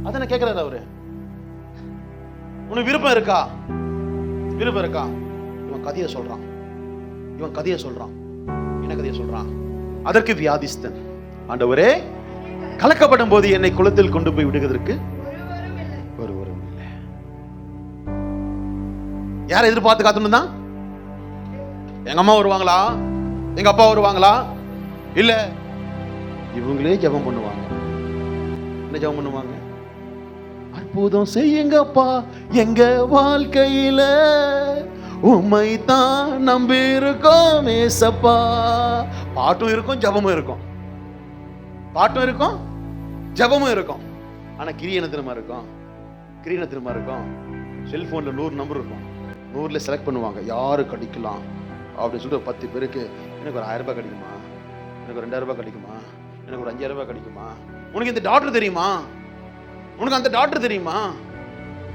அதான கேட்கிறாரு அவரு. உனக்கு விருப்பம் இருக்கா? விருப்பம் இருக்கா? இவன் கதையை சொல்றான். என்ன கதையை சொல்றான்? அதற்கு வியாதிஸ்தன், ஆண்டவரே, கலக்கப்படும் போது என்னை குளத்தில் கொண்டு போய் விடுவதற்கு ஒருவரும் இல்லை. யாரை எதிர்பார்த்து காத்துன்னு? எங்க அம்மா வருவாங்களா? எங்க அப்பா வருவாங்களா? இல்ல, இவங்களே ஜெபம் பண்ணுவாங்க. என்ன ஜெபம் பண்ணுவாங்க? அற்புதம் செய்யுங்கப்பா எங்க வாழ்க்கையில, உம்மை தான் நம்பி இருக்கோம் ஏசப்பா. பாட்டும் இருக்கும், ஜெபமும் இருக்கும். பாட்டும் இருக்கும், ஜெபமும் இருக்கும். ஆனா கிரியனை திரும்ப இருக்கும். செல்போன்ல 100 நம்பர் இருக்கும். 100ல செலக்ட் பண்ணுவாங்க யாரு கிடைக்கலாம் அப்படின்னு சொல்லிட்டு 10 பேருக்கு எனக்கு ஒரு 1000 ரூபாய் கிடைக்குமா, எனக்கு ஒரு 2000 ரூபாய் கிடைக்குமா, எனக்கு ஒரு 5000 ரூபாய் கிடைக்குமா, உனக்கு இந்த டாக்டர் தெரியுமா, உனக்கு அந்த டாக்டர் தெரியுமா.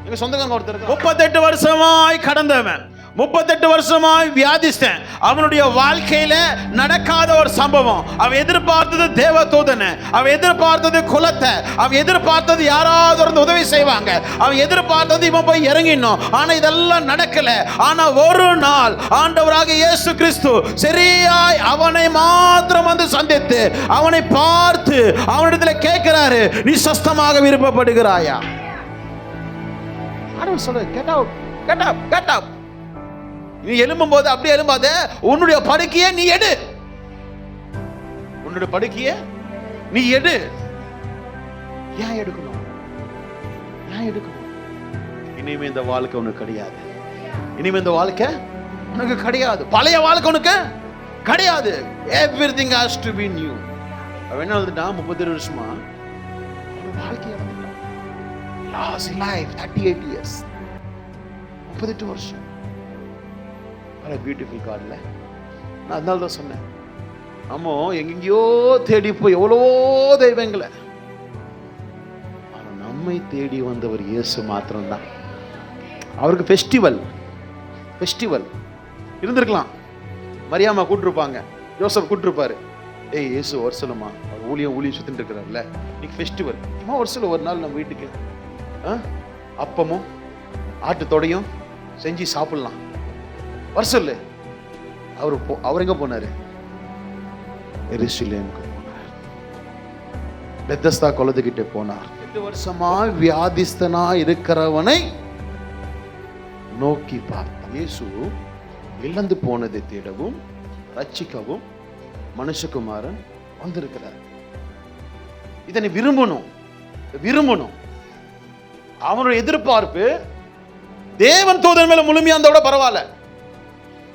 எங்க சொந்தக்காரங்க ஒருத்தர் 38 வருஷமாய் கடந்தவன், 38 வருஷமாய் வியாதிஸ்தன். அவனுடைய வாழ்க்கையில நடக்காத ஒரு சம்பவம். அவன் எதிர்பார்த்தது தேவதூதனை, அவன் எதிர்பார்த்தது குலத்தை, அவன் எதிர்பார்த்தது யாராவது ஒரு உதவி செய்வாங்க, அவன் எதிர்பார்த்தது இவன் போய் இறங்கிடணும். ஆனா இதெல்லாம் நடக்கல. ஆனா ஒரு நாள் ஆண்டவராக இயேசு கிறிஸ்து சரியாய் அவனை மாத்திரம் வந்து சந்தித்து அவனை பார்த்து அவனிடத்துல கேட்கிறாரு, நீ சொஸ்தமாக விருப்பப்படுகிறாயா? சொல்ற, get out, get up, get up. நீ எழும்பும் போது அப்படியே எழும்பாத, உன்னுடைய படுக்கையை நீ எடு. உன்னுடைய படுக்கையை நீ எடு. ஏன் எடுக்கணும்? இனிமே இந்த வாழ்க்கை உனக்கு கிடையாது. உனக்கு கிடையாது. பழைய வாழ்க்கை உனக்கு கிடையாது. Everything has to be new. அவன் என்ன வந்துட்டா 37 வருஷமா வாழ்க்கையை வந்துட்டான். Last life 38 years. 38 வருஷம். பியூட்டிஃபுல் கார்ட்ல நான் அதனால தான் சொன்னேன், நம்ம எங்கெங்கயோ தேடி போய் எவ்வளவோ தெய்வங்களை, நம்மை தேடி வந்தவர் இயேசு மாத்திரம்தான். அவருக்கு ஃபெஸ்டிவல் இருந்திருக்கலாம். மரியாமா கூட்டிருப்பாங்க, யோசப் கூட்டிருப்பாரு. ஏய் இயேசு வருஷமா அவர் ஊழியம் சுத்திட்டு இருக்கிறார்ல, இன்னைக்கு ஃபெஸ்டிவல். சும்மா வருஷம் ஒரு நாள் நம்ம வீட்டுக்கு அப்பமும் ஆட்டு தொடையும் செஞ்சு சாப்பிடலாம். வருஷம் அவர் எங்க போனாரு? எருசலேமுக்கு போனார். பெத்தஸ்தா குளத்துக்கிட்ட போனார். 8 வருஷமா வியாதிஸ்தனா இருக்கிறவனை நோக்கி பார்த்தார். இயேசு இழந்து போனதை தேடவும் ரட்சிக்கவும் மனுஷகுமாரன் வந்திருக்கிறார். இதனை விரும்பணும். அவனுடைய எதிர்பார்ப்பு தேவன் தூதன் மேல முழுமையா இருந்தோட பரவாயில்ல.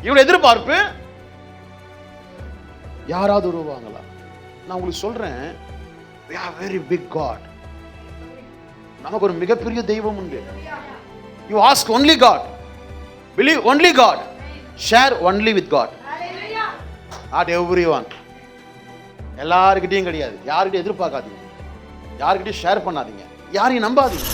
இவனுடைய எதிர்பார்ப்பு யாராவது வருவாங்களா? நான் உங்களுக்கு சொல்றேன், we are very big God. நமக்கு ஒரு மிகப்பெரிய தெய்வம் உண்டு. You ask only God, believe only God, share only with God. Not everyone. எல்லார்கிட்டயும் கிடையாது. யார்கிட்டயும் எதிர்பார்க்காதீங்க, யார்கிட்டயும் ஷேர் பண்ணாதீங்க, யாரையும் நம்பாதீங்க.